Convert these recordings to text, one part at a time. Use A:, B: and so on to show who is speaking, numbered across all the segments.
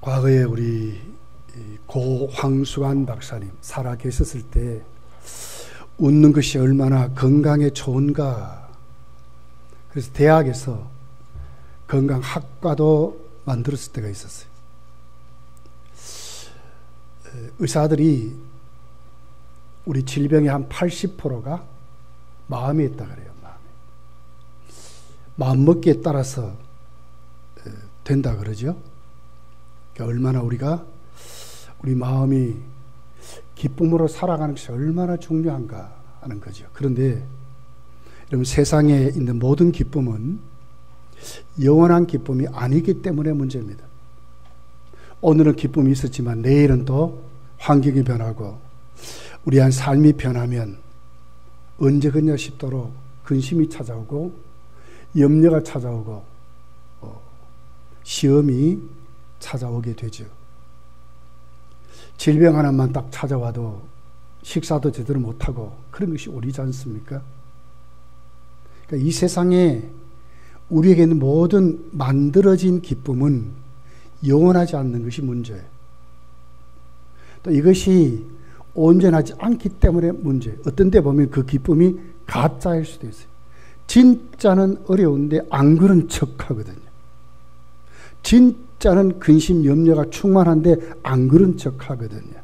A: 과거에 우리 고 황수관 박사님 살아 계셨을 때 웃는 것이 얼마나 건강에 좋은가. 그래서 대학에서 건강학과도 만들었을 때가 있었어요. 의사들이 우리 질병의 한 80%가 마음에 있다 그래요. 마음먹기에 따라서 된다 그러죠. 그러니까 얼마나 우리 마음이 기쁨으로 살아가는 것이 얼마나 중요한가 하는 거죠. 그런데 여러분, 세상에 있는 모든 기쁨은 영원한 기쁨이 아니기 때문에 문제입니다. 오늘은 기쁨이 있었지만 내일은 또 환경이 변하고 우리 한 삶이 변하면 언제겠냐 싶도록 근심이 찾아오고 염려가 찾아오고 시험이 찾아오게 되죠. 질병 하나만 딱 찾아와도 식사도 제대로 못하고 그런 것이 오리지 않습니까? 그러니까 이 세상에 우리에게 있는 모든 만들어진 기쁨은 영원하지 않는 것이 문제예요. 또 이것이 온전하지 않기 때문에 문제예요. 어떤 데 보면 그 기쁨이 가짜일 수도 있어요. 진짜는 어려운데 안 그런 척 하거든요. 진짜는 근심, 염려가 충만한데 안 그런 척 하거든요.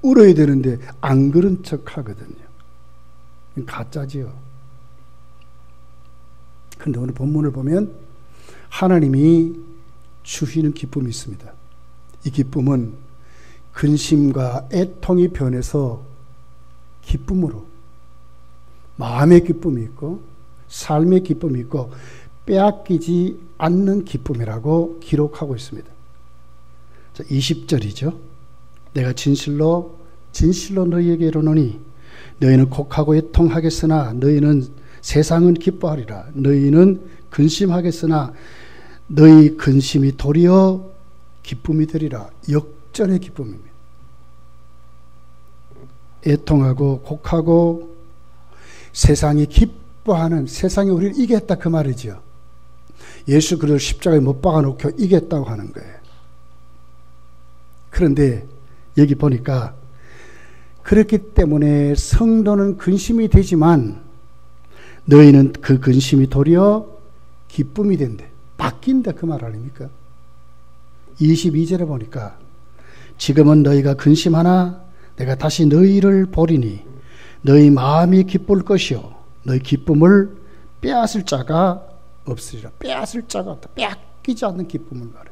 A: 울어야 되는데 안 그런 척 하거든요. 가짜지요. 그런데 오늘 본문을 보면 하나님이 주시는 기쁨이 있습니다. 이 기쁨은 근심과 애통이 변해서 기쁨으로, 마음의 기쁨이 있고 삶의 기쁨이 있고 빼앗기지 않는 기쁨이라고 기록하고 있습니다. 자, 20절이죠. 내가 진실로 너희에게 이르노니 너희는 곡하고 애통하겠으나 너희는 세상은 기뻐하리라. 너희는 근심하겠으나 너희 근심이 도리어 기쁨이 되리라. 역전의 기쁨입니다. 애통하고 곡하고 세상이 기뻐하는, 세상이 우리를 이겼다 그 말이죠. 예수 그리스도를 십자가에 못 박아놓고 이겼다고 하는 거예요. 그런데 여기 보니까 그렇기 때문에 성도는 근심이 되지만 너희는 그 근심이 도리어 기쁨이 된대. 바뀐다 그 말 아닙니까? 22절에 보니까 지금은 너희가 근심하나 내가 다시 너희를 보리니 너희 마음이 기쁠 것이요 너희 기쁨을 빼앗을 자가 없으리라. 빼앗을 자가 없다. 빼앗기지 않는 기쁨을 말해.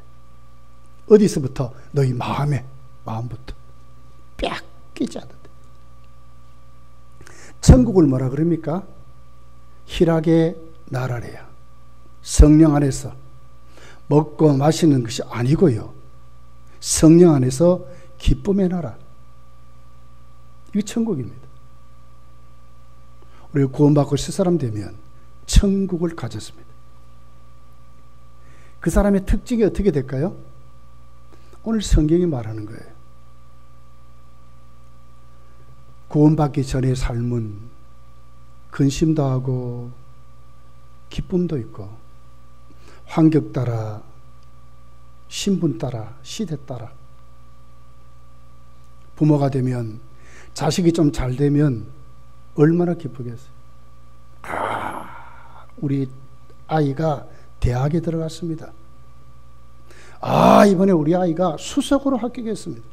A: 어디서부터? 너희 마음부터 빼앗기지 않는다. 천국을 뭐라 그럽니까? 희락의 나라래요. 성령 안에서 먹고 마시는 것이 아니고요. 성령 안에서 기쁨의 나라. 이게 천국입니다. 우리가 구원받고 새 사람 되면 천국을 가졌습니다. 그 사람의 특징이 어떻게 될까요? 오늘 성경이 말하는 거예요. 구원받기 전의 삶은 근심도 하고 기쁨도 있고 환경 따라, 신분 따라, 시대 따라. 부모가 되면 자식이 좀 잘 되면 얼마나 기쁘겠어요. 우리 아이가 대학에 들어갔습니다. 이번에 우리 아이가 수석으로 합격했습니다.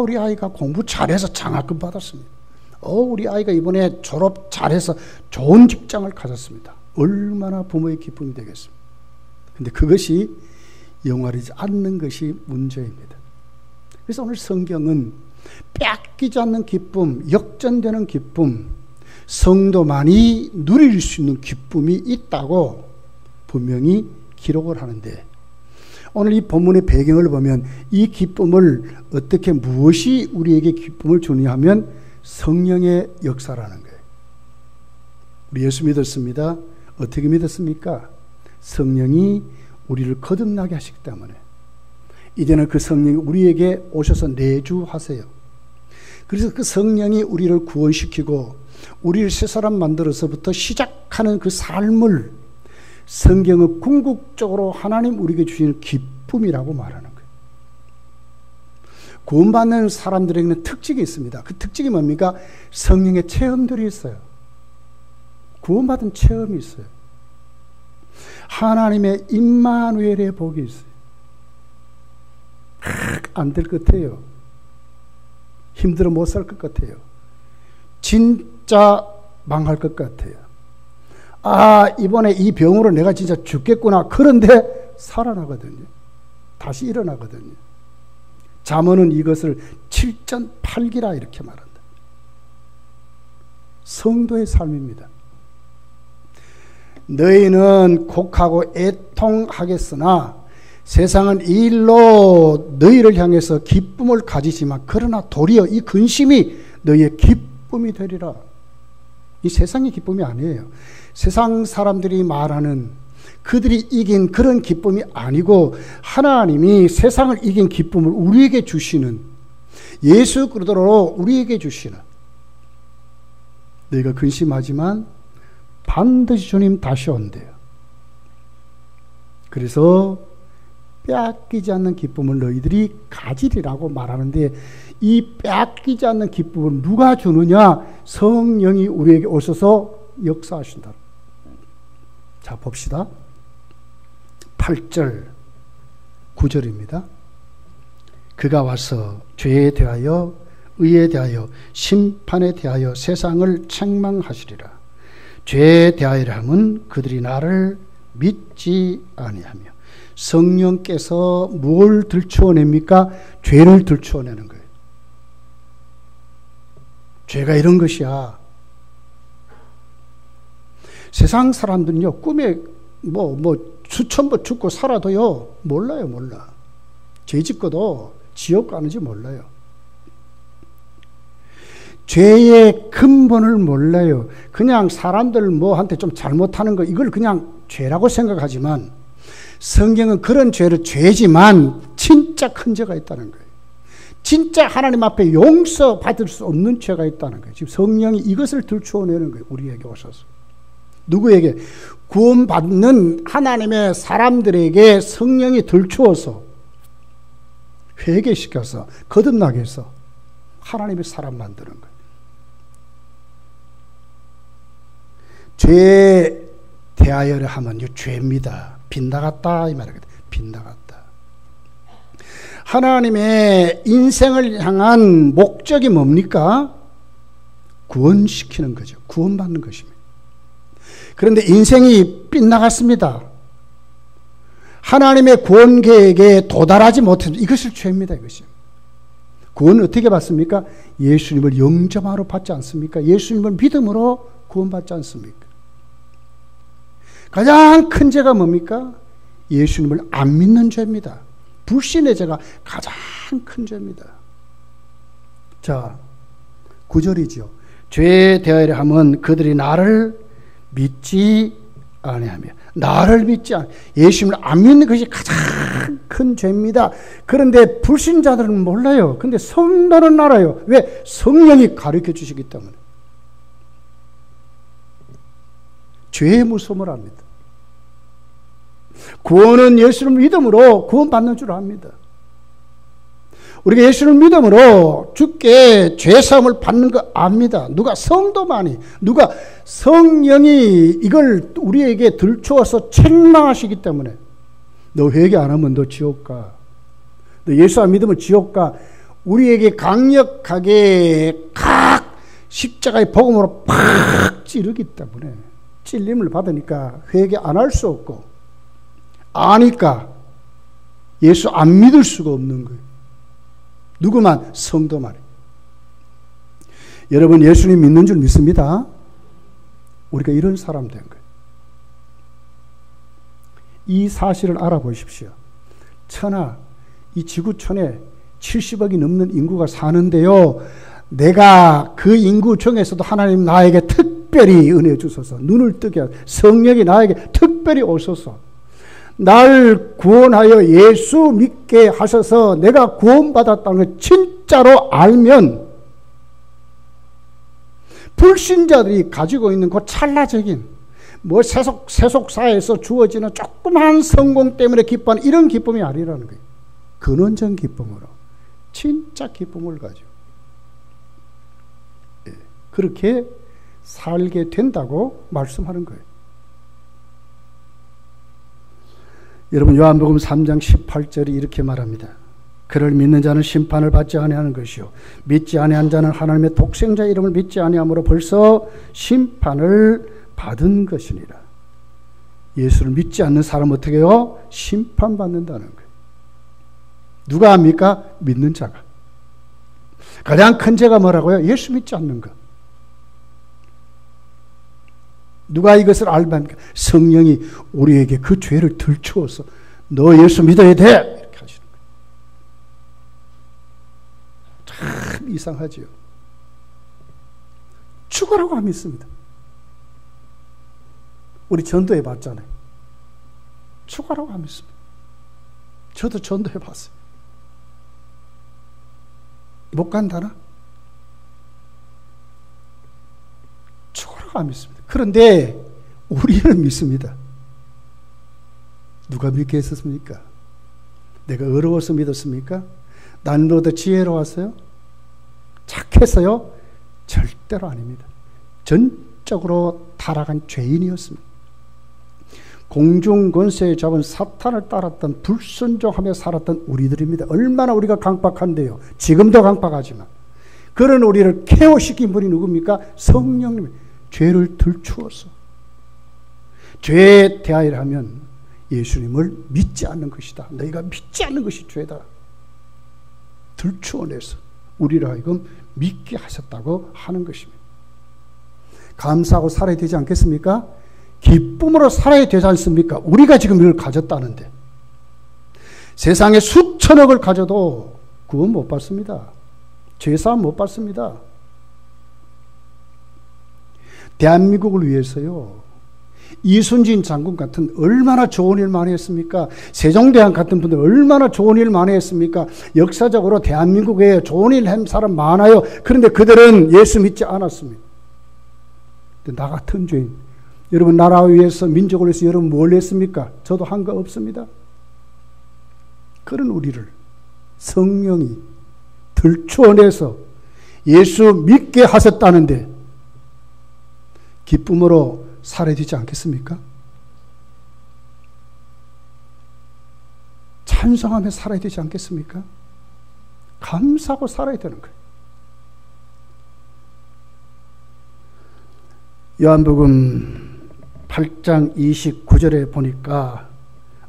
A: 우리 아이가 공부 잘해서 장학금 받았습니다. 우리 아이가 이번에 졸업 잘해서 좋은 직장을 가졌습니다. 얼마나 부모의 기쁨이 되겠습니까? 근데 그것이 영원하지 않는 것이 문제입니다. 그래서 오늘 성경은 뺏기지 않는 기쁨, 역전되는 기쁨, 성도만이 누릴 수 있는 기쁨이 있다고 분명히 기록을 하는데 오늘 이 본문의 배경을 보면 이 기쁨을 어떻게 무엇이 우리에게 기쁨을 주느냐 하면 성령의 역사라는 거예요. 우리 예수 믿었습니다. 어떻게 믿었습니까? 성령이 우리를 거듭나게 하시기 때문에 이제는 그 성령이 우리에게 오셔서 내주하세요. 그래서 그 성령이 우리를 구원시키고 우리를 새 사람 만들어서부터 시작하는 그 삶을 성경은 궁극적으로 하나님 우리에게 주시는 기쁨이라고 말하는 거예요. 구원받는 사람들에게는 특징이 있습니다. 그 특징이 뭡니까? 성령의 체험들이 있어요. 구원받은 체험이 있어요. 하나님의 임마누엘의 복이 있어요. 안 될 것 같아요. 힘들어 못 살 것 같아요. 진짜 망할 것 같아요. 아, 이번에 이 병으로 내가 진짜 죽겠구나. 그런데 살아나거든요. 다시 일어나거든요. 잠언은 이것을 7전8기라 이렇게 말한다. 성도의 삶입니다. 너희는 곡하고 애통하겠으나 세상은 이 일로 너희를 향해서 기쁨을 가지지만 그러나 도리어 이 근심이 너희의 기쁨이 되리라. 이 세상의 기쁨이 아니에요. 세상 사람들이 말하는 그들이 이긴 그런 기쁨이 아니고 하나님이 세상을 이긴 기쁨을 우리에게 주시는, 예수 그리스도로 우리에게 주시는, 너희가 근심하지만 반드시 주님 다시 온대요. 그래서 빼앗기지 않는 기쁨을 너희들이 가지리라고 말하는데, 이 빼앗기지 않는 기쁨을 누가 주느냐? 성령이 우리에게 오셔서 역사하신다. 자, 봅시다. 8절 9절입니다. 그가 와서 죄에 대하여 의에 대하여 심판에 대하여 세상을 책망하시리라. 죄에 대하여 함은 그들이 나를 믿지 아니하며. 성령께서 뭘 들추어냅니까? 죄를 들추어내는 거예요. 죄가 이런 것이야. 세상 사람들은요, 꿈에 수천 번 죽고 살아도요, 몰라요, 몰라. 죄 짓고도 지옥 가는지 몰라요. 죄의 근본을 몰라요. 그냥 사람들 뭐한테 좀 잘못하는 거, 이걸 그냥 죄라고 생각하지만, 성경은 그런 죄를 죄지만 진짜 큰 죄가 있다는 거예요. 진짜 하나님 앞에 용서받을 수 없는 죄가 있다는 거예요. 지금 성령이 이것을 들추어내는 거예요. 우리에게 오셔서. 누구에게? 구원받는 하나님의 사람들에게 성령이 들추어서 회개시켜서 거듭나게 해서 하나님의 사람 만드는 거예요. 죄에 대하여를 하면 이 죄입니다. 빗나갔다 이 말이거든요. 빗나갔다. 하나님의 인생을 향한 목적이 뭡니까? 구원시키는 거죠. 구원받는 것입니다. 그런데 인생이 빗나갔습니다. 하나님의 구원 계획에 도달하지 못했습니다. 이것을 죄입니다. 이것이. 구원을 어떻게 받습니까? 예수님을 영접하러 받지 않습니까? 예수님을 믿음으로 구원받지 않습니까? 가장 큰 죄가 뭡니까? 예수님을 안 믿는 죄입니다. 불신의 죄가 가장 큰 죄입니다. 자, 9절이죠. 죄에 대하여 하면 그들이 나를 믿지 아니하며. 나를 믿지 않, 예수님을 안 믿는 것이 가장 큰 죄입니다. 그런데 불신자들은 몰라요. 근데 성도는 알아요. 왜? 성령이 가르쳐 주시기 때문에. 죄의 무서움을 압니다. 구원은 예수를 믿음으로 구원받는 줄 압니다. 우리가 예수를 믿음으로 주께 죄사함을 받는 거 압니다. 누가? 성도만이. 누가? 성령이 이걸 우리에게 들추어서 책망하시기 때문에. 너 회개 안 하면 너 지옥 가. 너 예수 안 믿으면 지옥 가. 우리에게 강력하게 각 십자가의 복음으로 팍 찌르기 때문에 찔림을 받으니까 회개 안 할 수 없고, 아니까 예수 안 믿을 수가 없는 거예요. 누구만? 성도만. 여러분, 예수님 믿는 줄 믿습니다. 우리가 이런 사람 된 거예요. 이 사실을 알아보십시오. 천하, 이 지구촌에 70억이 넘는 인구가 사는데요, 내가 그 인구 중에서도 하나님 나에게 특별히 은혜 주소서, 눈을 뜨게 하소서, 성령이 나에게 특별히 오소서, 날 구원하여 예수 믿게 하셔서 내가 구원받았다는 걸 진짜로 알면, 불신자들이 가지고 있는 그 찰나적인 뭐 세속사에서 주어지는 조그마한 성공 때문에 기뻐하는 이런 기쁨이 아니라는 거예요. 근원적 기쁨으로 진짜 기쁨을 가지고 그렇게 살게 된다고 말씀하는 거예요. 여러분 요한복음 3장 18절이 이렇게 말합니다. 그를 믿는 자는 심판을 받지 아니하는 것이요 믿지 아니한 자는 하나님의 독생자 이름을 믿지 아니함으로 벌써 심판을 받은 것이니라. 예수를 믿지 않는 사람은 어떻게 해요? 심판받는다는 거예요. 누가 합니까? 믿는 자가. 가장 큰 죄가 뭐라고요? 예수 믿지 않는 것. 누가 이것을 알합니까? 성령이 우리에게 그 죄를 들추어서 너 예수 믿어야 돼 이렇게 하시는 거예요. 참 이상하지요. 죽으라고 안 믿습니다. 우리 전도해 봤잖아요. 죽으라고 안 믿습니다. 저도 전도해 봤어요. 못 간다나? 죽으라고 안 믿습니다. 그런데 우리는 믿습니다. 누가 믿게 했었습니까? 내가 어려워서 믿었습니까? 난로도 지혜로웠어요? 착해서요? 절대로 아닙니다. 전적으로 타락한 죄인이었습니다. 공중 권세에 잡은 사탄을 따랐던 불순종하며 살았던 우리들입니다. 얼마나 우리가 강박한데요. 지금도 강박하지만 그런 우리를 케어시킨 분이 누굽니까? 성령님. 죄를 들추어서 죄에 대하여 하면 예수님을 믿지 않는 것이다. 너희가 믿지 않는 것이 죄다. 들추어내서 우리를 하여금 믿게 하셨다고 하는 것입니다. 감사하고 살아야 되지 않겠습니까? 기쁨으로 살아야 되지 않습니까? 우리가 지금 이걸 가졌다는데 세상에 수천억을 가져도 구원 못 받습니다. 죄사함 못 받습니다. 대한민국을 위해서요. 이순신 장군 같은 얼마나 좋은 일 많이 했습니까? 세종대왕 같은 분들 얼마나 좋은 일 많이 했습니까? 역사적으로 대한민국에 좋은 일 한 사람 많아요. 그런데 그들은 예수 믿지 않았습니다. 나 같은 죄인, 여러분 나라를 위해서 민족을 위해서 여러분 뭘 했습니까? 저도 한 거 없습니다. 그런 우리를 성령이 들추어내서 예수 믿게 하셨다는데 기쁨으로 살아야 되지 않겠습니까? 찬송하며 살아야 되지 않겠습니까? 감사하고 살아야 되는 거예요. 요한복음 8장 29절에 보니까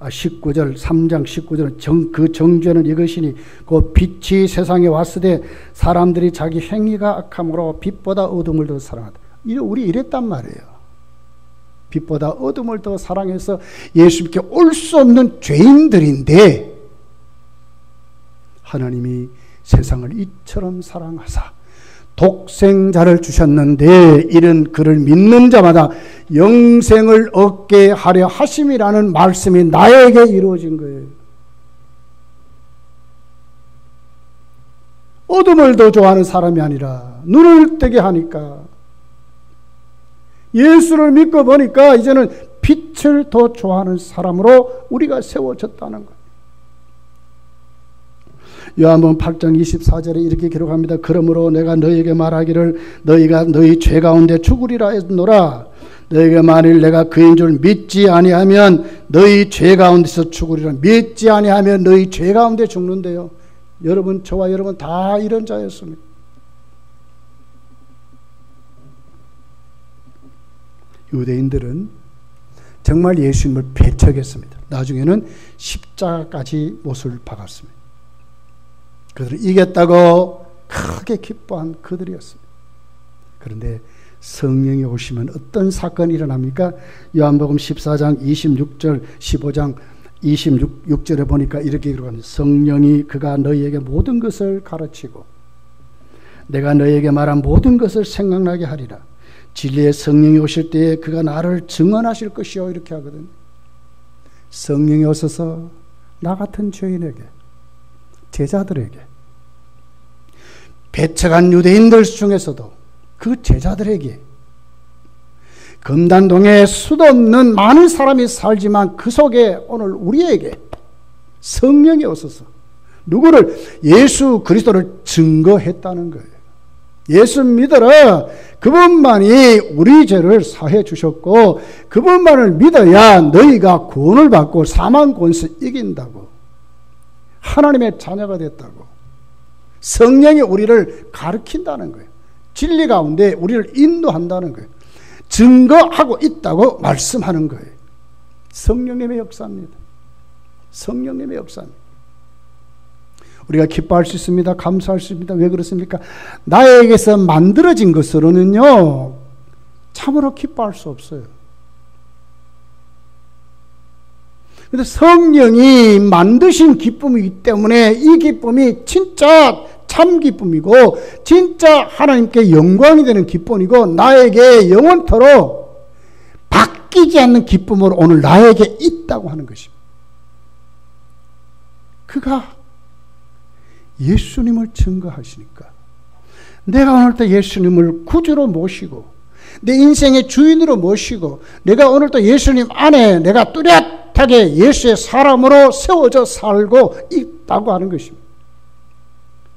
A: 19절 3장 19절은 그 정죄는 이것이니 그 빛이 세상에 왔으되 사람들이 자기 행위가 악함으로 빛보다 어둠을 더 사랑하다. 우리 이랬단 말이에요. 빛보다 어둠을 더 사랑해서 예수님께 올 수 없는 죄인들인데 하나님이 세상을 이처럼 사랑하사 독생자를 주셨는데 이는 그를 믿는 자마다 영생을 얻게 하려 하심이라는 말씀이 나에게 이루어진 거예요. 어둠을 더 좋아하는 사람이 아니라 눈을 뜨게 하니까 예수를 믿고 보니까 이제는 빛을 더 좋아하는 사람으로 우리가 세워졌다는 거예요. 요한복음 8장 24절에 이렇게 기록합니다. 그러므로 내가 너희에게 말하기를 너희가 너희 죄 가운데 죽으리라 했노라. 너희가 만일 내가 그인 줄 믿지 아니하면 너희 죄 가운데서 죽으리라. 믿지 아니하면 너희 죄 가운데 죽는데요. 여러분, 저와 여러분 다 이런 자였습니다. 유대인들은 정말 예수님을 배척했습니다. 나중에는 십자가까지 못을 박았습니다. 그들을 이겼다고 크게 기뻐한 그들이었습니다. 그런데 성령이 오시면 어떤 사건이 일어납니까? 요한복음 14장 26절 15장 26절에 보니까 이렇게 기록합니다. 성령이 그가 너희에게 모든 것을 가르치고 내가 너희에게 말한 모든 것을 생각나게 하리라. 진리의 성령이 오실 때에 그가 나를 증언하실 것이요 이렇게 하거든요. 성령이 오셔서 나 같은 죄인에게 제자들에게 배척한 유대인들 중에서도 그 제자들에게 금단동에 수도 없는 많은 사람이 살지만 그 속에 오늘 우리에게 성령이 오셔서 누구를? 예수 그리스도를 증거했다는 거예요. 예수 믿어라. 그분만이 우리 죄를 사해 주셨고 그분만을 믿어야 너희가 구원을 받고 사망 권세 이긴다고. 하나님의 자녀가 됐다고. 성령이 우리를 가르친다는 거예요. 진리 가운데 우리를 인도한다는 거예요. 증거하고 있다고 말씀하는 거예요. 성령님의 역사입니다. 성령님의 역사입니다. 우리가 기뻐할 수 있습니다. 감사할 수 있습니다. 왜 그렇습니까? 나에게서 만들어진 것으로는요, 참으로 기뻐할 수 없어요. 근데 성령이 만드신 기쁨이기 때문에 이 기쁨이 진짜 참 기쁨이고, 진짜 하나님께 영광이 되는 기쁨이고, 나에게 영원토록 바뀌지 않는 기쁨으로 오늘 나에게 있다고 하는 것입니다. 그가 예수님을 증거하시니까 내가 오늘도 예수님을 구주로 모시고 내 인생의 주인으로 모시고 내가 오늘도 예수님 안에 내가 뚜렷하게 예수의 사람으로 세워져 살고 있다고 하는 것입니다.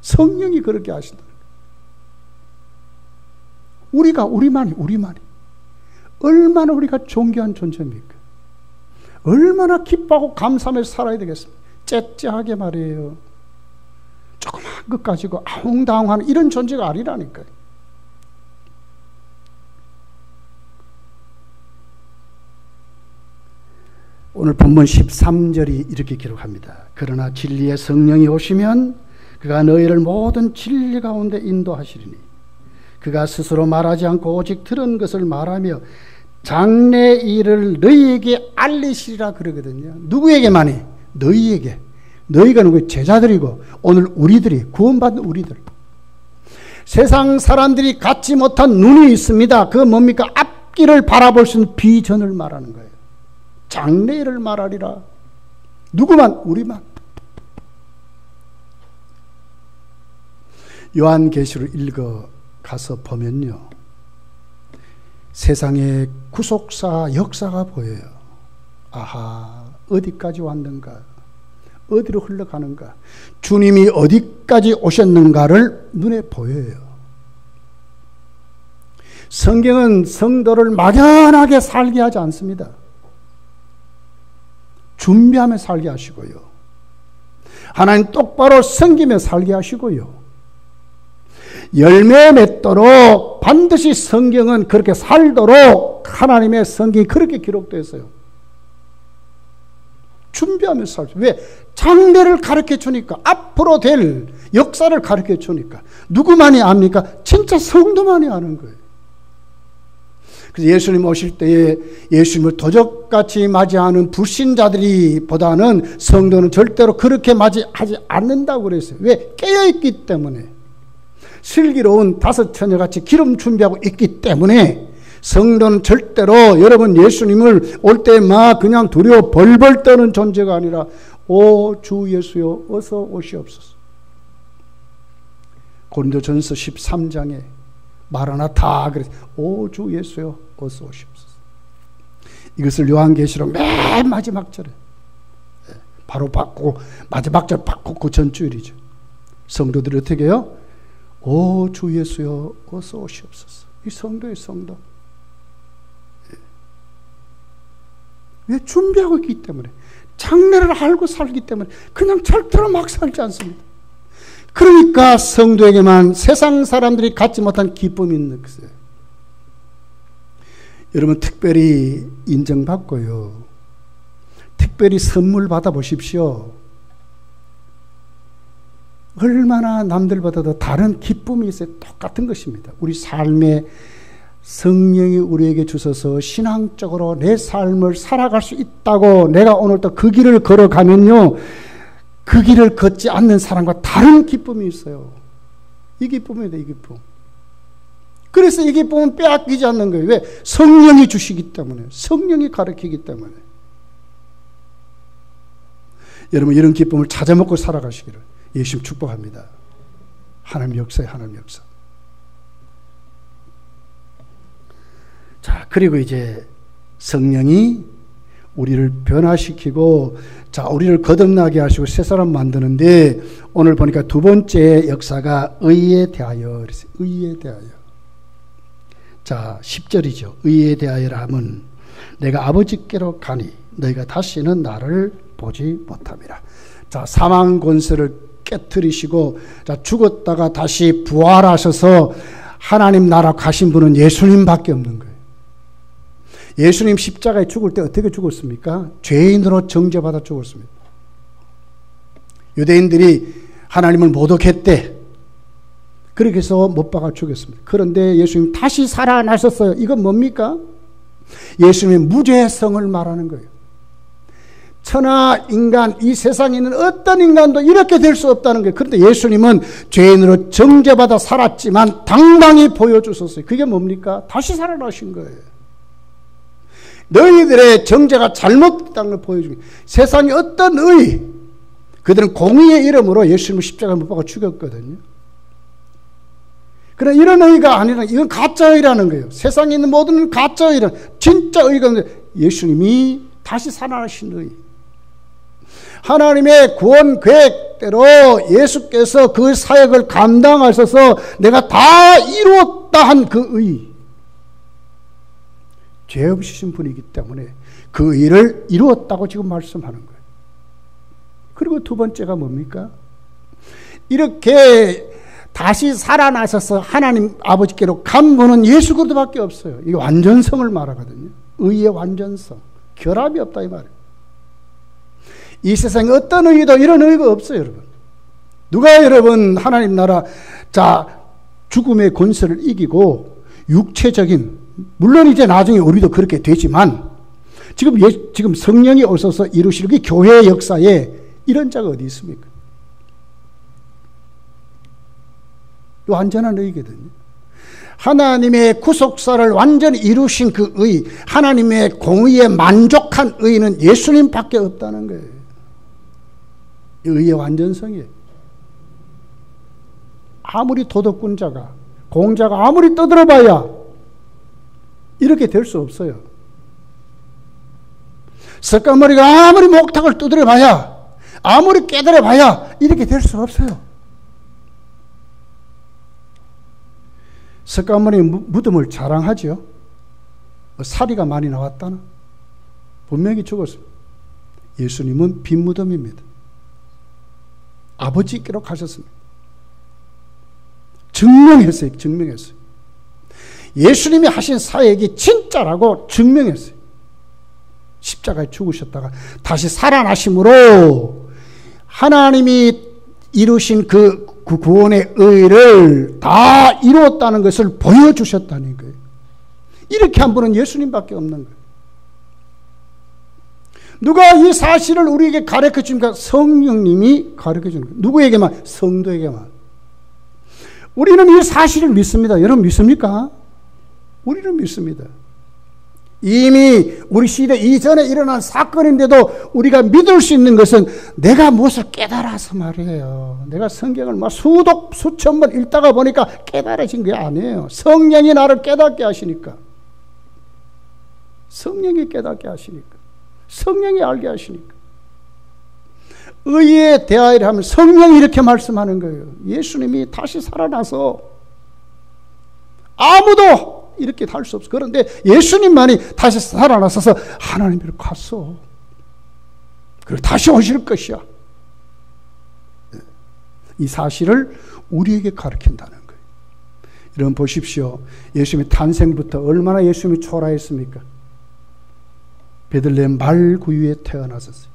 A: 성령이 그렇게 하신다. 우리만이 얼마나 우리가 존귀한 존재입니까? 얼마나 기뻐하고 감사하면서 살아야 되겠습니까? 째째하게 말이에요. 조그만 것 가지고 아웅다웅하는 이런 존재가 아니라니까요. 오늘 본문 13절이 이렇게 기록합니다. 그러나 진리의 성령이 오시면 그가 너희를 모든 진리 가운데 인도하시리니 그가 스스로 말하지 않고 오직 들은 것을 말하며 장래 일을 너희에게 알리시리라 그러거든요. 누구에게만이? 너희에게. 너희가 누구의 제자들이고 오늘 우리들이 구원받는 우리들. 세상 사람들이 갖지 못한 눈이 있습니다. 그건 뭡니까? 앞길을 바라볼 수 있는 비전을 말하는 거예요. 장래일을 말하리라. 누구만? 우리만. 요한계시를 읽어 가서 보면요, 세상의 구속사 역사가 보여요. 아하, 어디까지 왔는가? 어디로 흘러가는가? 주님이 어디까지 오셨는가를 눈에 보여요. 성경은 성도를 막연하게 살게 하지 않습니다. 준비하며 살게 하시고요. 하나님 똑바로 섬기며 살게 하시고요. 열매 맺도록 반드시 성경은 그렇게 살도록 하나님의 성경이 그렇게 기록되어 있어요. 준비하면서 살죠. 왜? 장래를 가르쳐 주니까, 앞으로 될 역사를 가르쳐 주니까. 누구만이 압니까? 진짜 성도만이 아는 거예요. 그래서 예수님 오실 때에 예수님을 도적같이 맞이하는 불신자들이 보다는 성도는 절대로 그렇게 맞이하지 않는다고 그랬어요. 왜? 깨어있기 때문에. 슬기로운 다섯 처녀같이 기름 준비하고 있기 때문에 성도는 절대로 여러분 예수님을 올 때 막 그냥 두려워 벌벌 떠는 존재가 아니라 오 주 예수여 어서 오시옵소서. 고린도전서 13장에 마라나타 그래서 오 주 예수여 어서 오시옵소서. 이것을 요한계시록 맨 마지막 절에 바로 받고 마지막 절 받고 그 전주일이죠. 성도들이 어떻게 해요? 오 주 예수여 어서 오시옵소서. 이 성도의 성도. 왜? 준비하고 있기 때문에. 장래를 알고 살기 때문에 그냥 절대로 막 살지 않습니다. 그러니까 성도에게만 세상 사람들이 갖지 못한 기쁨이 있는 것이에요. 여러분 특별히 인정받고요, 특별히 선물 받아보십시오. 얼마나 남들보다도 다른 기쁨이 있어요. 똑같은 것입니다. 우리 삶에 성령이 우리에게 주셔서 신앙적으로 내 삶을 살아갈 수 있다고 내가 오늘 또 그 길을 걸어가면요, 그 길을 걷지 않는 사람과 다른 기쁨이 있어요. 이 기쁨입니다. 이 기쁨. 그래서 이 기쁨은 빼앗기지 않는 거예요. 왜? 성령이 주시기 때문에, 성령이 가르치기 때문에. 여러분 이런 기쁨을 찾아먹고 살아가시기를 예수님 축복합니다. 하나님 역사에 하나님 역사. 자, 그리고 이제 성령이 우리를 변화시키고, 자, 우리를 거듭나게 하시고 새 사람 만드는데, 오늘 보니까 두 번째 역사가 의에 대하여, 의에 대하여. 자, 10절이죠. 의에 대하여라 하면, 내가 아버지께로 가니 너희가 다시는 나를 보지 못함이라. 자, 사망 권세를 깨뜨리시고, 자, 죽었다가 다시 부활하셔서 하나님 나라 가신 분은 예수님밖에 없는 거예요. 예수님 십자가에 죽을 때 어떻게 죽었습니까? 죄인으로 정죄받아 죽었습니다. 유대인들이 하나님을 모독했대. 그렇게 해서 못 박아 죽였습니다. 그런데 예수님 다시 살아나셨어요. 이건 뭡니까? 예수님의 무죄성을 말하는 거예요. 천하 인간, 이 세상에 있는 어떤 인간도 이렇게 될 수 없다는 거예요. 그런데 예수님은 죄인으로 정죄받아 살았지만 당당히 보여주셨어요. 그게 뭡니까? 다시 살아나신 거예요. 너희들의 정죄가 잘못됐다는 걸 보여주기. 세상에 어떤 의, 그들은 공의의 이름으로 예수님을 십자가에 못 박아 죽였거든요. 그러나 이런 의가 아니라 이건 가짜 의라는 거예요. 세상에 있는 모든 가짜 의는 진짜 의가 예수님이 다시 살아나신 의. 하나님의 구원 계획대로 예수께서 그 사역을 감당하셔서 내가 다 이루었다 한 그 의. 죄 없으신 분이기 때문에 그 일을 이루었다고 지금 말씀하는 거예요. 그리고 두 번째가 뭡니까? 이렇게 다시 살아나셔서 하나님 아버지께로 간 분은 예수 그리스도밖에 없어요. 이게 완전성을 말하거든요. 의의 완전성. 결합이 없다 이 말이에요. 이 세상에 어떤 의도 이런 의가 없어요, 여러분. 누가 여러분 하나님 나라, 자, 죽음의 권세를 이기고 육체적인, 물론 이제 나중에 우리도 그렇게 되지만 지금 성령이 오셔서 이루실 그 교회의 역사에 이런 자가 어디 있습니까? 완전한 의거든요. 하나님의 구속사를 완전히 이루신 그 의, 하나님의 공의에 만족한 의는 예수님밖에 없다는 거예요. 의의 완전성이에요. 아무리 도덕군자가, 공자가 아무리 떠들어봐야 이렇게 될 수 없어요. 석가모니가 아무리 목탁을 두드려봐야, 아무리 깨달아봐야 이렇게 될 수 없어요. 석가모니 무덤을 자랑하죠. 사리가 많이 나왔다나? 분명히 죽었습니다. 예수님은 빈 무덤입니다. 아버지께로 가셨습니다. 증명했어요. 증명했어요. 예수님이 하신 사역이 진짜라고 증명했어요. 십자가에 죽으셨다가 다시 살아나심으로 하나님이 이루신 그 구원의 의를 다 이루었다는 것을 보여주셨다는 거예요. 이렇게 한 분은 예수님밖에 없는 거예요. 누가 이 사실을 우리에게 가르쳐 줍니까? 성령님이 가르쳐 주는 거예요. 누구에게만? 성도에게만. 우리는 이 사실을 믿습니다. 여러분 믿습니까? 우리는 믿습니다. 이미 우리 시대 이전에 일어난 사건인데도 우리가 믿을 수 있는 것은 내가 무엇을 깨달아서 말이에요. 내가 성경을 막 수천 번 읽다가 보니까 깨달아진 게 아니에요. 성령이 나를 깨닫게 하시니까. 성령이 깨닫게 하시니까. 성령이 알게 하시니까. 의에 대하여 하면 성령이 이렇게 말씀하는 거예요. 예수님이 다시 살아나서 아무도 이렇게 할 수 없어. 그런데 예수님만이 다시 살아나셔서 하나님으로 갔어. 그리고 다시 오실 것이야. 이 사실을 우리에게 가르친다는 거예요. 여러분 보십시오. 예수님의 탄생부터 얼마나 예수님이 초라했습니까? 베들레헴 말구유에 태어나셨어요.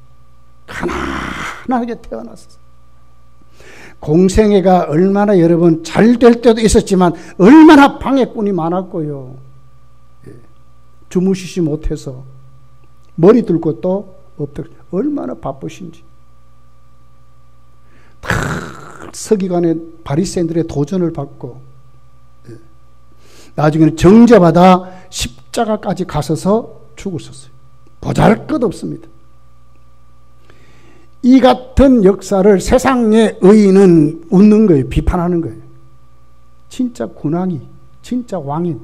A: 가난하게 태어났었어요. 공생애가 얼마나 여러분 잘 될 때도 있었지만 얼마나 방해꾼이 많았고요. 주무시지 못해서 머리 들 것도 없다. 얼마나 바쁘신지. 다 서기관의 바리새인들의 도전을 받고 나중에는 정죄받아 십자가까지 가셔서 죽으셨어요. 보잘것없습니다. 이 같은 역사를 세상의 의인은 웃는 거예요. 비판하는 거예요. 진짜 군왕이, 진짜 왕인,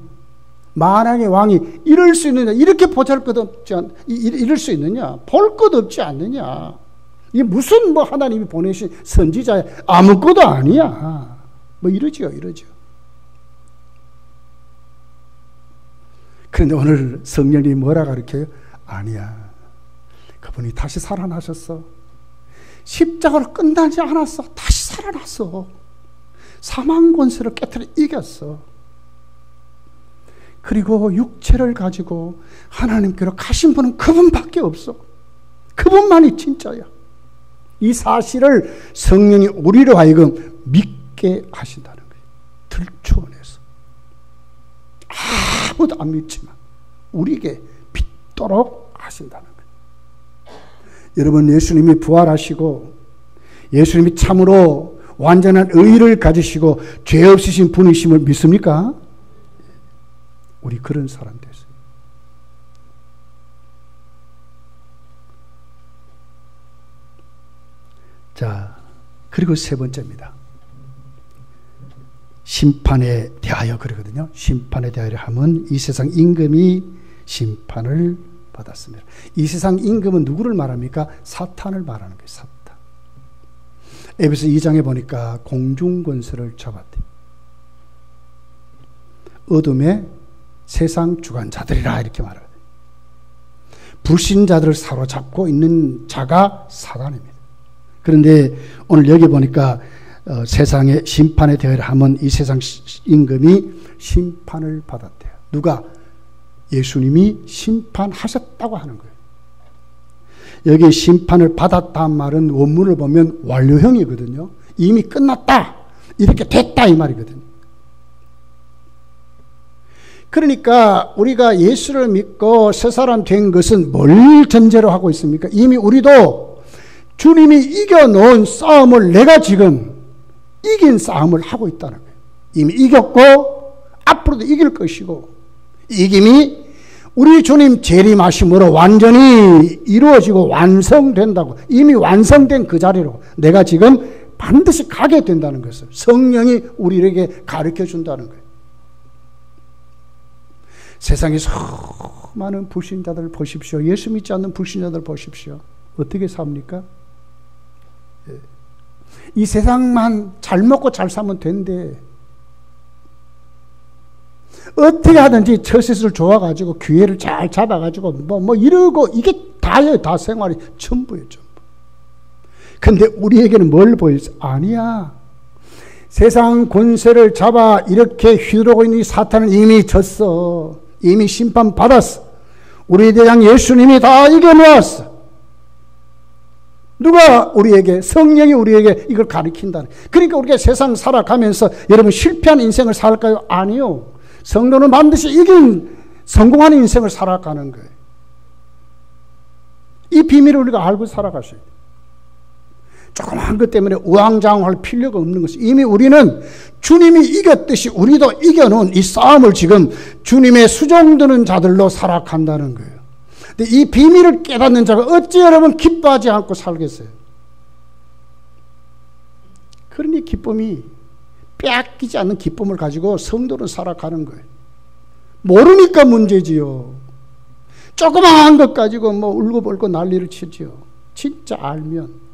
A: 만왕의 왕이 이럴 수 있느냐? 이렇게 보잘것없지 이럴 수 있느냐? 볼 것 없지 않느냐? 이게 무슨 뭐 하나님이 보내신 선지자야? 아무것도 아니야. 뭐 이러지요. 그런데 오늘 성령님이 뭐라 가르쳐요? 아니야. 그분이 다시 살아나셨어. 십자가로 끝나지 않았어. 다시 살아났어. 사망 권세를 깨트려 이겼어. 그리고 육체를 가지고 하나님께로 가신 분은 그분밖에 없어. 그분만이 진짜야. 이 사실을 성령이 우리로 하여금 믿게 하신다는 거예요. 들추어내서. 아무도 안 믿지만 우리에게 믿도록 하신다는 거예요. 여러분, 예수님이 부활하시고 예수님이 참으로 완전한 의를 가지시고 죄 없으신 분이심을 믿습니까? 우리 그런 사람 됐어요. 자, 그리고 세 번째입니다. 심판에 대하여 그러거든요. 심판에 대하여 하면 이 세상 임금이 심판을 받았습니다. 이 세상 임금은 누구를 말합니까? 사탄을 말하는 거예요. 사탄. 에베소 2장에 보니까 공중권세를 잡았대요. 어둠의 세상 주관자들이라 이렇게 말하거든요. 불신자들을 사로잡고 있는 자가 사단입니다. 그런데 오늘 여기 보니까 세상의 심판에 대하여 하면 이 세상 임금이 심판을 받았대요. 누가? 예수님이 심판하셨다고 하는 거예요. 여기 심판을 받았다는 말은 원문을 보면 완료형이거든요. 이미 끝났다. 이렇게 됐다 이 말이거든요. 그러니까 우리가 예수를 믿고 새 사람 된 것은 뭘 전제로 하고 있습니까? 이미 우리도 주님이 이겨놓은 싸움을 내가 지금 이긴 싸움을 하고 있다는 거예요. 이미 이겼고 앞으로도 이길 것이고 이김이 우리 주님 재림하심으로 완전히 이루어지고 완성된다고, 이미 완성된 그 자리로 내가 지금 반드시 가게 된다는 것을 성령이 우리에게 가르쳐 준다는 거예요. 세상에 수많은 불신자들 보십시오. 예수 믿지 않는 불신자들 보십시오. 어떻게 삽니까? 이 세상만 잘 먹고 잘 살면 된대. 어떻게 하든지 처세술 좋아가지고 기회를 잘 잡아가지고 뭐 이러고 이게 다예요. 다 생활이 전부예요. 전부. 근데 우리에게는 뭘 보여줘? 아니야. 세상 권세를 잡아 이렇게 휘두르고 있는 이 사탄은 이미 졌어. 이미 심판받았어. 우리에 대한 예수님이 다 이겨놓았어. 누가 우리에게, 성령이 우리에게 이걸 가르친다는. 그러니까 우리가 세상 살아가면서 여러분 실패한 인생을 살까요? 아니요. 성도는 반드시 이긴 성공하는 인생을 살아가는 거예요. 이 비밀을 우리가 알고 살아가셔야 돼요. 조그마한 것 때문에 우왕좌왕할 필요가 없는 것이, 이미 우리는 주님이 이겼듯이 우리도 이겨놓은 이 싸움을 지금 주님의 수종드는 자들로 살아간다는 거예요. 근데 이 비밀을 깨닫는 자가 어찌 여러분 기뻐하지 않고 살겠어요? 그러니 기쁨이 빼앗기지 않는 기쁨을 가지고 성도는 살아가는 거예요. 모르니까 문제지요. 조그마한 것 가지고 뭐 울고불고 난리를 치지요. 진짜 알면.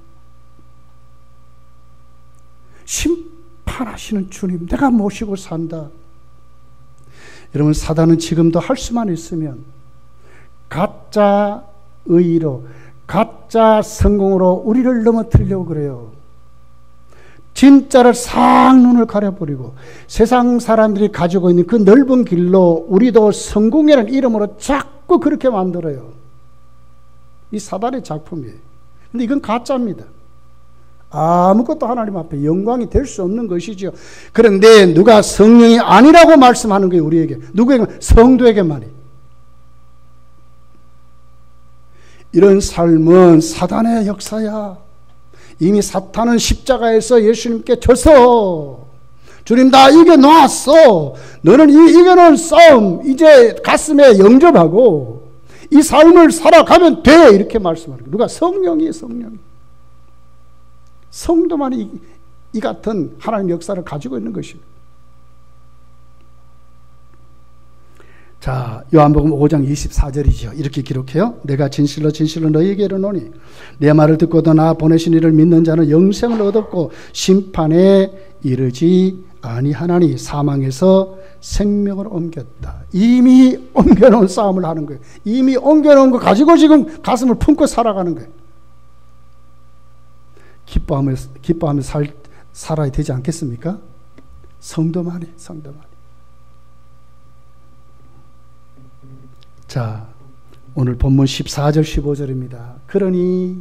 A: 심판하시는 주님, 내가 모시고 산다. 여러분, 사단은 지금도 할 수만 있으면 가짜 의로, 가짜 성공으로 우리를 넘어뜨리려고 그래요. 진짜를 싹 눈을 가려버리고 세상 사람들이 가지고 있는 그 넓은 길로 우리도 성공이라는 이름으로 자꾸 그렇게 만들어요. 이 사단의 작품이에요. 근데 이건 가짜입니다. 아무것도 하나님 앞에 영광이 될 수 없는 것이죠. 그런데 누가 성령이 아니라고 말씀하는 거예요. 우리에게. 누구에게? 성도에게만이. 이런 삶은 사단의 역사야. 이미 사탄은 십자가에서 예수님께 져서 주님 다 이겨놓았어. 너는 이 이겨놓은 싸움 이제 가슴에 영접하고 이 삶을 살아가면 돼. 이렇게 말씀하는 거예요. 누가? 성령이. 성도만이 이 같은 하나님의 역사를 가지고 있는 것입니다. 자, 요한복음 5장 24절이죠. 이렇게 기록해요. 내가 진실로 진실로 너희에게 이르노니 내 말을 듣고도 나 보내신 이를 믿는 자는 영생을 얻었고 심판에 이르지 아니하나니 사망에서 생명을 옮겼다. 이미 옮겨놓은 싸움을 하는 거예요. 이미 옮겨놓은 거 가지고 지금 가슴을 품고 살아가는 거예요. 기뻐하며 살아야 되지 않겠습니까? 성도만이. 자, 오늘 본문 14절 15절입니다. 그러니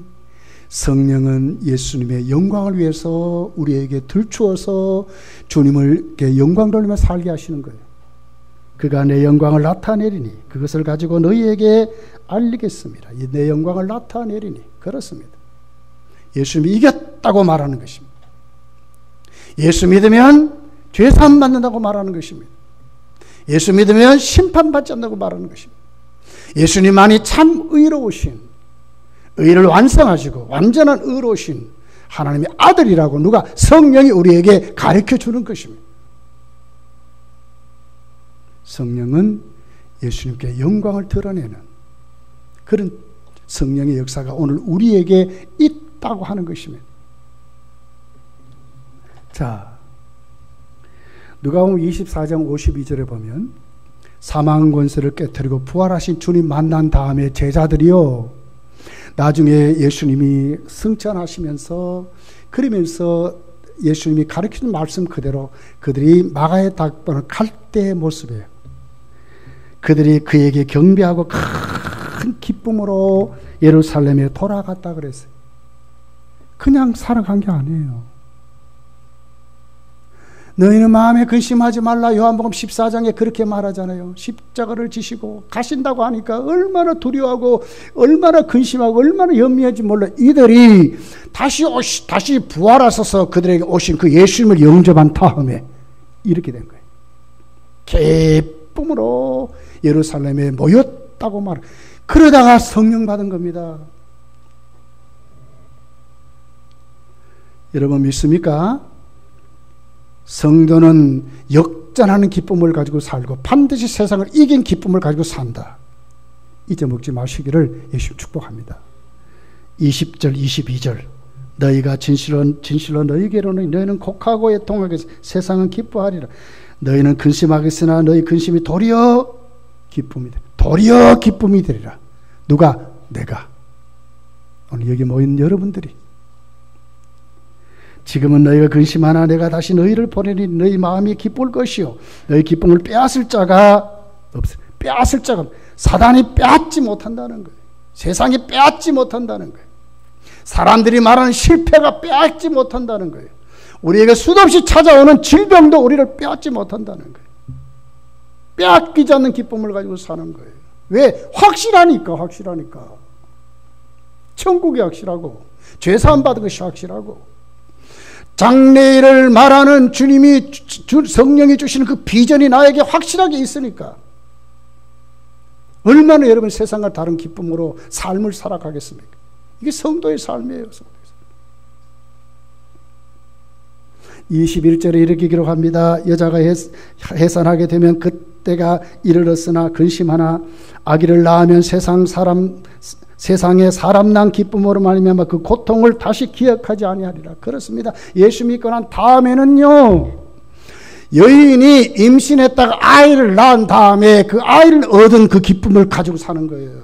A: 성령은 예수님의 영광을 위해서 우리에게 들추어서 주님을 영광 돌리며 살게 하시는 거예요. 그가 내 영광을 나타내리니 그것을 가지고 너희에게 알리겠습니다. 내 영광을 나타내리니. 그렇습니다. 예수님이 이겼다고 말하는 것입니다. 예수 믿으면 죄사함 받는다고 말하는 것입니다. 예수 믿으면 심판받지 않는다고 말하는 것입니다. 예수님만이 참 의로우신, 의를 완성하시고 완전한 의로우신 하나님의 아들이라고 누가 성령이 우리에게 가르쳐 주는 것입니다. 성령은 예수님께 영광을 드러내는 그런 성령의 역사가 오늘 우리에게 있다고 하는 것입니다. 자, 누가복음 24장 52절에 보면 사망 권세를 깨뜨리고 부활하신 주님 만난 다음에 제자들이요, 나중에 예수님이 승천하시면서 그러면서 예수님이 가르치는 말씀 그대로 그들이 마가의 닭번을 갈 때의 모습이에요. 그들이 그에게 경배하고 큰 기쁨으로 예루살렘에 돌아갔다 그랬어요. 그냥 살아간 게 아니에요. 너희는 마음에 근심하지 말라. 요한복음 14장에 그렇게 말하잖아요. 십자가를 지시고 가신다고 하니까 얼마나 두려워하고 얼마나 근심하고 얼마나 염려한지 몰라. 이들이 다시 부활하셔서 그들에게 오신 그 예수님을 영접한 다음에 이렇게 된 거예요. 기쁨으로 예루살렘에 모였다고 말. 그러다가 성령 받은 겁니다. 여러분 믿습니까? 성도는 역전하는 기쁨을 가지고 살고 반드시 세상을 이긴 기쁨을 가지고 산다. 잊어먹지 마시기를 예수님 축복합니다. 20절 22절 너희가 진실로 너희에게로는 너희는 곡하고 애통하겠으나 세상은 기뻐하리라. 너희는 근심하겠으나 너희 근심이 도리어 기쁨이 되리라. 도리어 기쁨이 되리라. 누가? 내가. 오늘 여기 모인 여러분들이 지금은 너희가 근심하나 내가 다시 너희를 보내니 너희 마음이 기쁠 것이요 너희 기쁨을 빼앗을 자가 없어. 빼앗을 자가 사단이 빼앗지 못한다는 거예요. 세상이 빼앗지 못한다는 거예요. 사람들이 말하는 실패가 빼앗지 못한다는 거예요. 우리에게 수없이 찾아오는 질병도 우리를 빼앗지 못한다는 거예요. 빼앗기지 않는 기쁨을 가지고 사는 거예요. 왜? 확실하니까. 천국이 확실하고 죄사함 받은 것이 확실하고 장래일을 말하는 주님이 성령이 주시는 그 비전이 나에게 확실하게 있으니까 얼마나 여러분 세상과 다른 기쁨으로 삶을 살아가겠습니까? 이게 성도의 삶이에요. 21절에 이렇게 기록합니다. 여자가 해산하게 되면 그때가 이르렀으나 근심하나 아기를 낳으면 세상에 사람 난 기쁨으로 말미암아 그 고통을 다시 기억하지 아니하리라. 그렇습니다. 예수 믿고 난 다음에는요, 여인이 임신했다가 아이를 낳은 다음에 그 아이를 얻은 그 기쁨을 가지고 사는 거예요.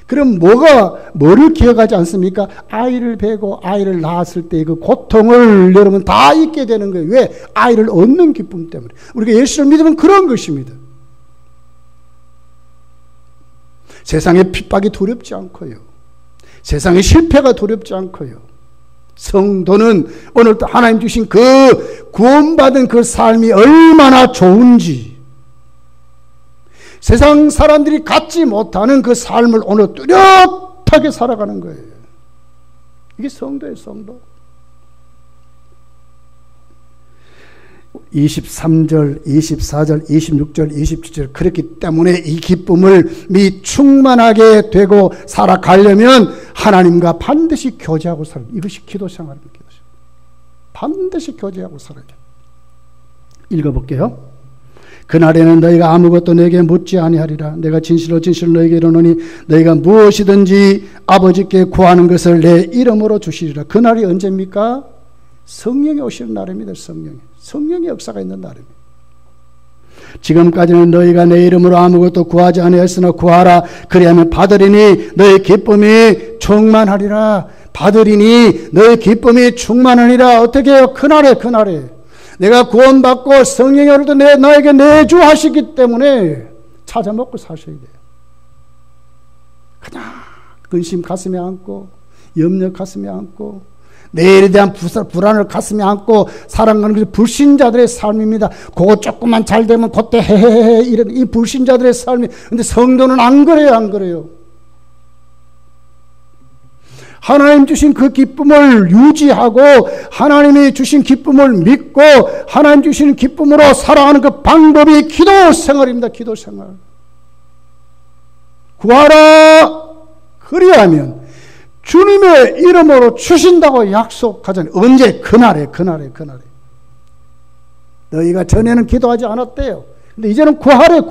A: 그럼 뭐를 기억하지 않습니까? 아이를 베고 아이를 낳았을 때 그 고통을 여러분 다 잊게 되는 거예요. 왜? 아이를 얻는 기쁨 때문에. 우리가 예수를 믿으면 그런 것입니다. 세상의 핍박이 두렵지 않고요. 세상의 실패가 두렵지 않고요. 성도는 오늘 하나님 주신 그 구원받은 그 삶이 얼마나 좋은지, 세상 사람들이 갖지 못하는 그 삶을 오늘 뚜렷하게 살아가는 거예요. 이게 성도예요, 성도. 23절, 24절, 26절, 27절 그렇기 때문에 이 기쁨을 충만하게 되고 살아가려면 하나님과 반드시 교제하고 살아야 돼요. 이것이 기도 생활입니다. 반드시 교제하고 살아야 돼요. 읽어볼게요. 그날에는 너희가 아무것도 내게 묻지 아니하리라. 내가 진실로 진실로 너희에게 이르노니 너희가 무엇이든지 아버지께 구하는 것을 내 이름으로 주시리라. 그날이 언제입니까? 성령이 오시는 날입니다. 성령의 역사가 있는 날입니다. 지금까지는 너희가 내 이름으로 아무것도 구하지 아니하였으나 구하라. 그리하면 받으리니 너희 기쁨이 충만하리라. 받으리니 너희 기쁨이 충만하리라. 어떻게 해요? 그날에 내가 구원받고 성령의 얼도 나에게 내주하시기 때문에 찾아 먹고 사셔야 돼요. 그냥 근심 가슴에 안고 염려 가슴에 안고 내일에 대한 불안을 가슴에 안고 살아가는 것이 불신자들의 삶입니다. 그거 조금만 잘 되면 그때 헤헤헤 이런 이 불신자들의 삶이. 근데 성도는 안 그래요. 하나님 주신 그 기쁨을 유지하고 하나님이 주신 기쁨을 믿고 하나님 주신 기쁨으로 살아가는 그 방법이 기도 생활입니다. 기도 생활. 구하라. 그리하면 주님의 이름으로 주신다고 약속하잖아요. 언제? 그날에. 너희가 전에는 기도하지 않았대요. 근데 이제는 구하래.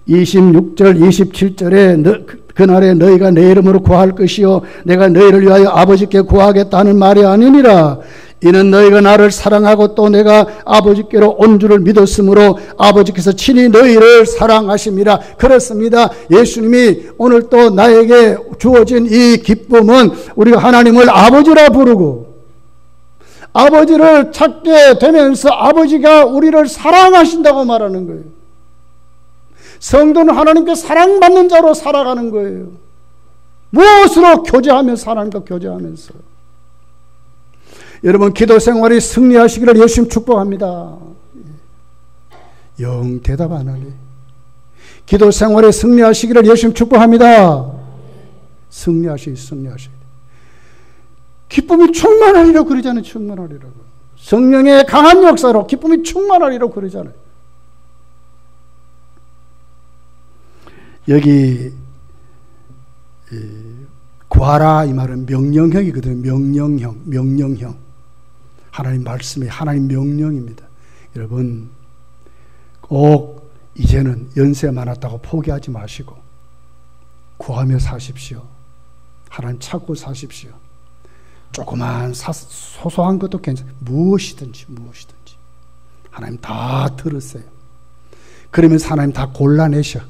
A: 26절 27절에 그날에 너희가 내 이름으로 구할 것이요 내가 너희를 위하여 아버지께 구하겠다는 말이 아니니라. 이는 너희가 나를 사랑하고 또 내가 아버지께로 온 줄을 믿었으므로 아버지께서 친히 너희를 사랑하심이라. 그렇습니다. 예수님이 오늘 또 나에게 주어진 이 기쁨은 우리가 하나님을 아버지라 부르고 아버지를 찾게 되면서 아버지가 우리를 사랑하신다고 말하는 거예요. 성도는 하나님께 사랑받는 자로 살아가는 거예요. 무엇으로 교제하면서 하나님과 교제하면서. 여러분 기도 생활이 승리하시기를 예수님 축복합니다. 영 대답 안 하네. 기도 생활에 승리하시기를 예수님 축복합니다. 승리하시. 기쁨이 충만하리라 그러잖아요. 충만하리라고. 성령의 강한 역사로 기쁨이 충만하리라 그러잖아요. 여기 구하라 이 말은 명령형이거든요. 명령형. 하나님 말씀이 하나님 명령입니다. 여러분 꼭 이제는 연세 많았다고 포기하지 마시고 구하며 사십시오. 하나님 찾고 사십시오. 조그만 소소한 것도 괜찮아요. 무엇이든지 하나님 다 들으세요. 그러면서 하나님 다 골라내셔.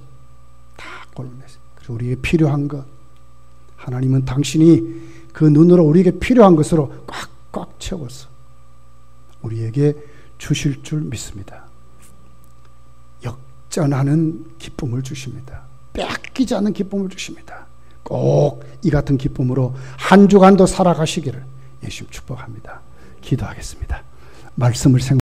A: 그래서 우리에게 필요한 것 하나님은 당신이 그 눈으로 우리에게 필요한 것으로 꽉꽉 채워서 우리에게 주실 줄 믿습니다. 역전하는 기쁨을 주십니다. 뺏기지 않는 기쁨을 주십니다. 꼭 이 같은 기쁨으로 한 주간도 살아가시기를 예수님 축복합니다. 기도하겠습니다. 말씀을